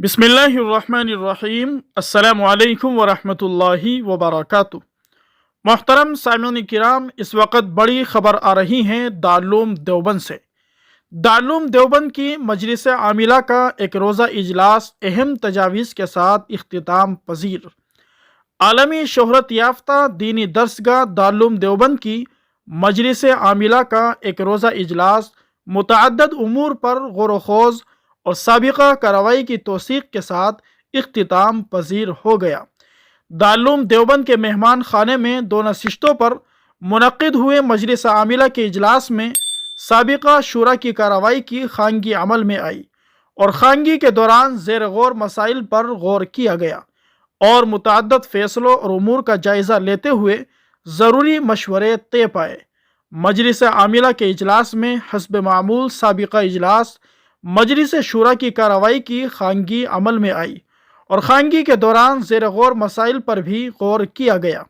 بسم اللہ الرحمن الرحیم۔ السلام علیکم ورحمۃ اللہ وبرکاتہ۔ محترم سامعین کرام، اس وقت بڑی خبر آ رہی ہیں دارالعلوم دیوبند سے۔ دارالعلوم دیوبند کی مجلس عاملہ کا ایک روزہ اجلاس اہم تجاویز کے ساتھ اختتام پذیر۔ عالمی شہرت یافتہ دینی درسگاہ دارالعلوم دیوبند کی مجلس عاملہ کا ایک روزہ اجلاس متعدد امور پر غور و خوض اور سابقہ کارروائی کی توثیق کے ساتھ اختتام پذیر ہو گیا۔ دارالعلوم دیوبند کے مہمان خانے میں 2 نشستوں پر منعقد ہوئے مجلس عاملہ کے اجلاس میں سابقہ شورا کی کارروائی کی خانگی عمل میں آئی اور خانگی کے دوران زیر غور مسائل پر غور کیا گیا اور متعدد فیصلوں اور امور کا جائزہ لیتے ہوئے ضروری مشورے طے پائے۔ مجلس عاملہ کے اجلاس میں حسب معمول سابقہ اجلاس مجلس شورا کی کارروائی کی خانگی عمل میں آئی اور خانگی کے دوران زیر غور مسائل پر بھی غور کیا گیا،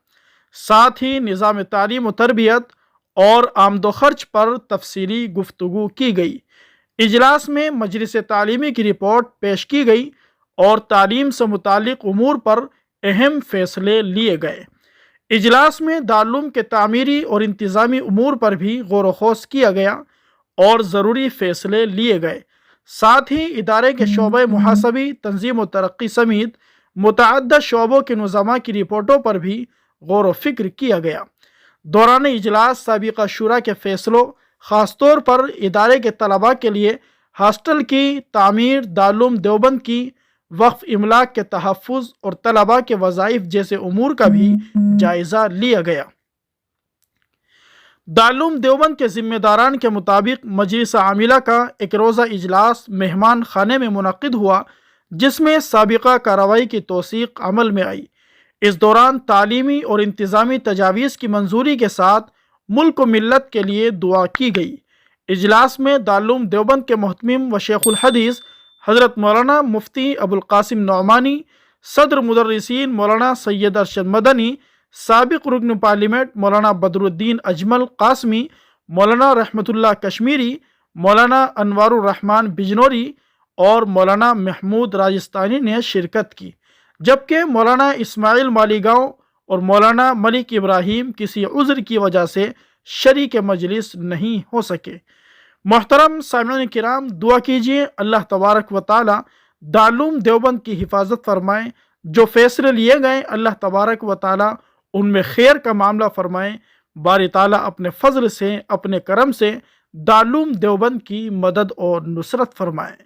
ساتھ ہی نظام تعلیم و تربیت اور آمد و خرچ پر تفصیلی گفتگو کی گئی۔ اجلاس میں مجلس تعلیمی کی رپورٹ پیش کی گئی اور تعلیم سے متعلق امور پر اہم فیصلے لیے گئے۔ اجلاس میں دارالعلوم کے تعمیری اور انتظامی امور پر بھی غور و خوض کیا گیا اور ضروری فیصلے لیے گئے، ساتھ ہی ادارے کے شعبہ محاسبی، تنظیم و ترقی سمیت متعدد شعبوں کے نظاماء کی رپورٹوں پر بھی غور و فکر کیا گیا۔ دوران اجلاس سابقہ شورا کے فیصلوں، خاص طور پر ادارے کے طلباء کے لیے ہاسٹل کی تعمیر، دارالعلوم دیوبند کی وقف املاک کے تحفظ اور طلباء کے وظائف جیسے امور کا بھی جائزہ لیا گیا۔ دارالعلوم دیوبند کے ذمہ داران کے مطابق مجلس عاملہ کا ایک روزہ اجلاس مہمان خانے میں منعقد ہوا، جس میں سابقہ کارروائی کی توثیق عمل میں آئی۔ اس دوران تعلیمی اور انتظامی تجاویز کی منظوری کے ساتھ ملک و ملت کے لیے دعا کی گئی۔ اجلاس میں دارالعلوم دیوبند کے محتمم و شیخ الحدیث حضرت مولانا مفتی ابوالقاسم نعمانی، صدر مدرسین مولانا سید ارشد مدنی، سابق رکن پارلیمنٹ مولانا بدر الدین اجمل قاسمی، مولانا رحمت اللہ کشمیری، مولانا انوار الرحمن بجنوری اور مولانا محمود راجستانی نے شرکت کی، جبکہ مولانا اسماعیل مالیگاؤں اور مولانا ملک ابراہیم کسی عذر کی وجہ سے شریک مجلس نہیں ہو سکے۔ محترم سامعین کرام، دعا کیجیے اللہ تبارک و تعالی دارالعلوم دیوبند کی حفاظت فرمائیں۔ جو فیصلے لیے گئے اللہ تبارک و تعالی ان میں خیر کا معاملہ فرمائیں۔ باری تعالیٰ اپنے فضل سے، اپنے کرم سے دارالعلوم دیوبند کی مدد اور نصرت فرمائیں۔